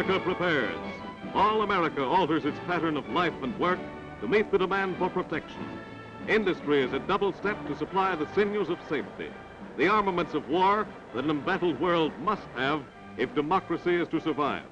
America prepares. All America alters its pattern of life and work to meet the demand for protection. Industry is a double step to supply the sinews of safety, the armaments of war that an embattled world must have if democracy is to survive.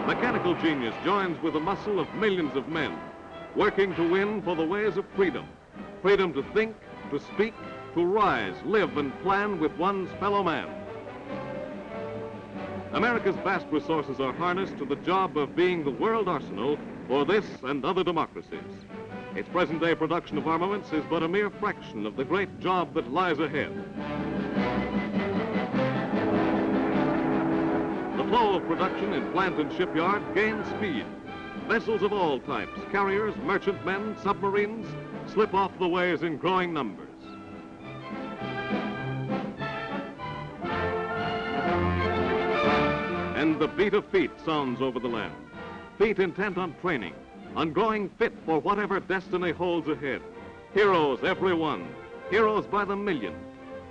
Mechanical genius joins with the muscle of millions of men, working to win for the ways of freedom. Freedom to think, to speak, to rise, live, and plan with one's fellow man. America's vast resources are harnessed to the job of being the world arsenal for this and other democracies. Its present-day production of armaments is but a mere fraction of the great job that lies ahead. The flow of production in plant and shipyard gains speed. Vessels of all types, carriers, merchantmen, submarines, slip off the ways in growing numbers. And the beat of feet sounds over the land. Feet intent on training, on growing fit for whatever destiny holds ahead. Heroes, every one. Heroes by the million.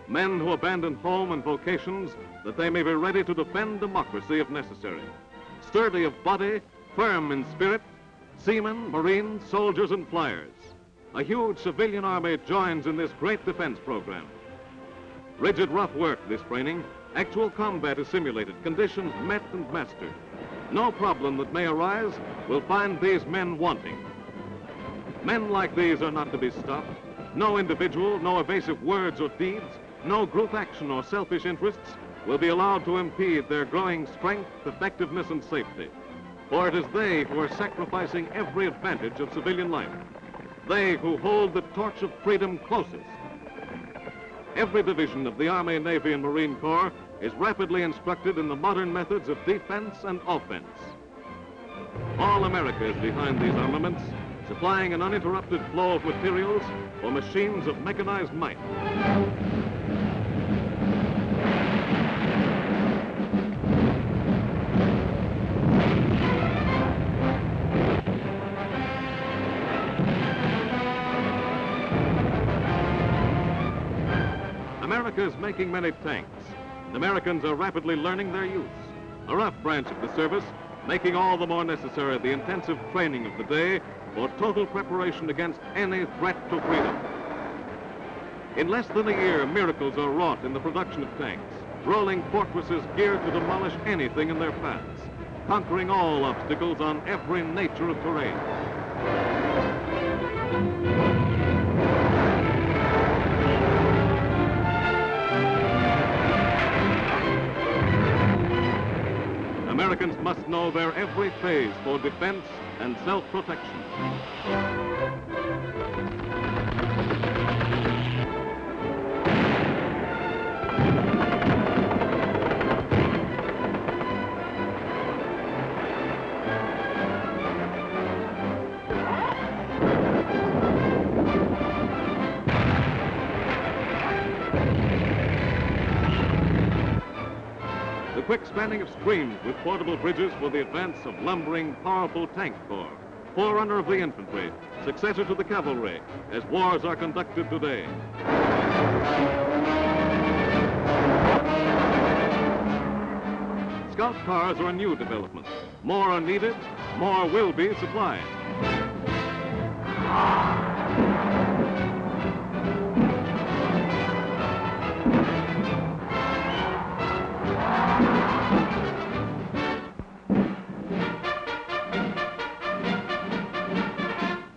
Men who abandon home and vocations that they may be ready to defend democracy if necessary. Sturdy of body, firm in spirit, seamen, marines, soldiers, and flyers. A huge civilian army joins in this great defense program. Rigid, rough work, this training. Actual combat is simulated, conditions met and mastered. No problem that may arise will find these men wanting. Men like these are not to be stopped. No individual, no evasive words or deeds, no group action or selfish interests will be allowed to impede their growing strength, effectiveness, and safety. For it is they who are sacrificing every advantage of civilian life. They who hold the torch of freedom closest. Every division of the Army, Navy, and Marine Corps is rapidly instructed in the modern methods of defense and offense. All America is behind these armaments, supplying an uninterrupted flow of materials for machines of mechanized might. America is making many tanks. The Americans are rapidly learning their use. A rough branch of the service, making all the more necessary the intensive training of the day for total preparation against any threat to freedom. In less than a year, miracles are wrought in the production of tanks, rolling fortresses geared to demolish anything in their paths, conquering all obstacles on every nature of terrain. Americans must know their every phase for defense and self-protection. The quick spanning of streams with portable bridges for the advance of lumbering, powerful tank corps, forerunner of the infantry, successor to the cavalry, as wars are conducted today. Scout cars are a new development. More are needed, more will be supplied.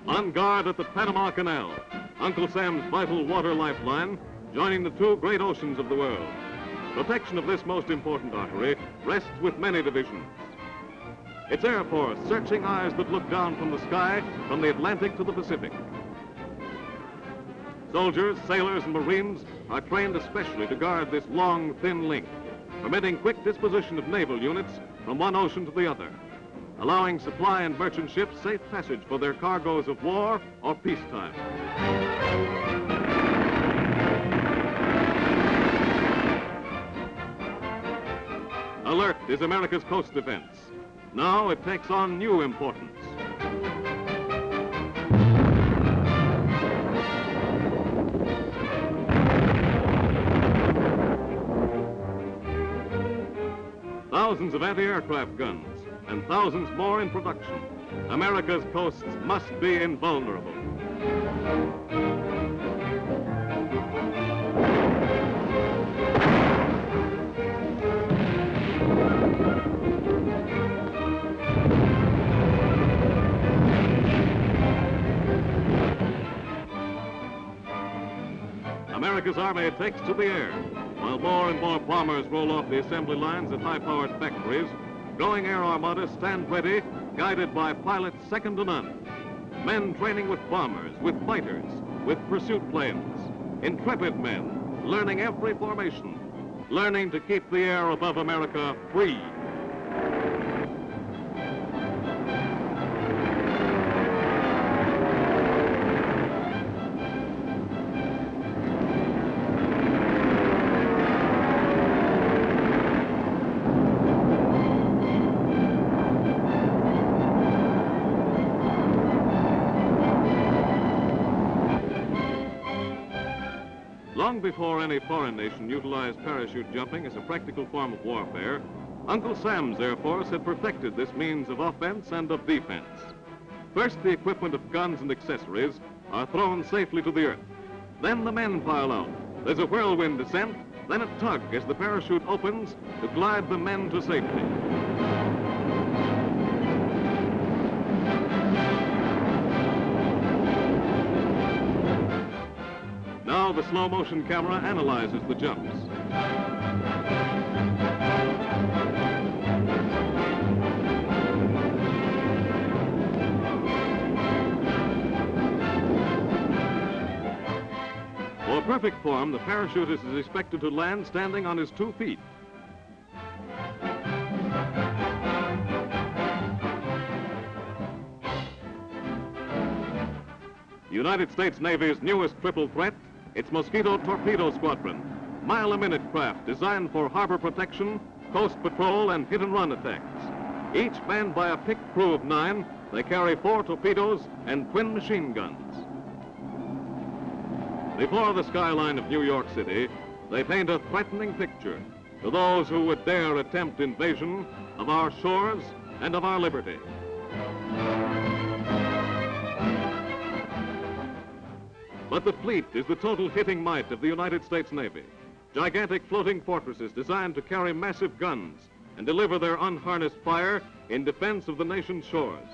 On guard at the Panama Canal, Uncle Sam's vital water lifeline, joining the two great oceans of the world. Protection of this most important artery rests with many divisions. Its Air Force, searching eyes that look down from the sky, from the Atlantic to the Pacific. Soldiers, sailors, and Marines are trained especially to guard this long, thin link, permitting quick disposition of naval units from one ocean to the other, allowing supply and merchant ships safe passage for their cargoes of war or peacetime. Alert is America's coast defense. Now it takes on new importance. thousands of anti-aircraft guns, and thousands more in production, America's coasts must be invulnerable. America's Army takes to the air, while more and more bombers roll off the assembly lines at high-powered factories. Growing air armadas stand ready, guided by pilots second to none. Men training with bombers, with fighters, with pursuit planes. Intrepid men, learning every formation, learning to keep the air above America free. Long before any foreign nation utilized parachute jumping as a practical form of warfare, Uncle Sam's Air Force had perfected this means of offense and of defense. First, the equipment of guns and accessories are thrown safely to the earth. Then the men pile out. There's a whirlwind descent, then a tug as the parachute opens to glide the men to safety. Now the slow-motion camera analyzes the jumps. For perfect form, the parachutist is expected to land standing on his 2 feet. The United States Navy's newest triple threat, its Mosquito Torpedo Squadron, mile-a-minute craft designed for harbor protection, coast patrol, and hit-and-run attacks. Each manned by a picked crew of 9, they carry 4 torpedoes and twin machine guns. Before the skyline of New York City, they paint a threatening picture to those who would dare attempt invasion of our shores and of our liberty. But the fleet is the total hitting might of the United States Navy. Gigantic floating fortresses designed to carry massive guns and deliver their unharnessed fire in defense of the nation's shores.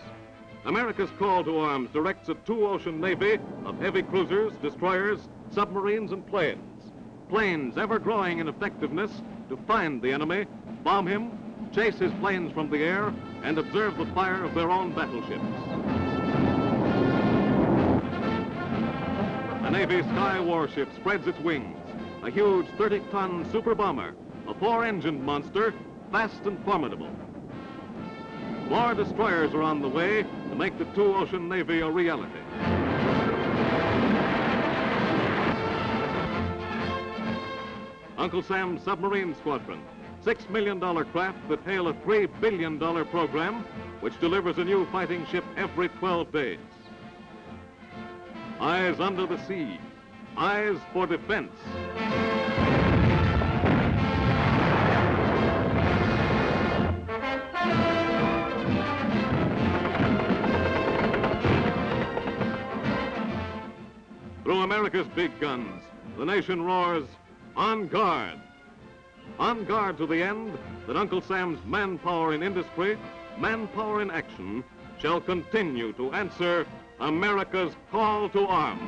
America's call to arms directs a 2-ocean navy of heavy cruisers, destroyers, submarines, and planes. Planes ever growing in effectiveness to find the enemy, bomb him, chase his planes from the air, and observe the fire of their own battleships. The Navy Sky Warship spreads its wings, a huge 30-ton super bomber, a 4-engined monster, fast and formidable. More destroyers are on the way to make the 2-ocean Navy a reality. Uncle Sam's Submarine Squadron, $6 million craft that hail a $3 billion program which delivers a new fighting ship every 12 days. Eyes under the sea, eyes for defense. Through America's big guns, the nation roars, on guard. On guard to the end that Uncle Sam's manpower in industry, manpower in action, shall continue to answer America's call to arms.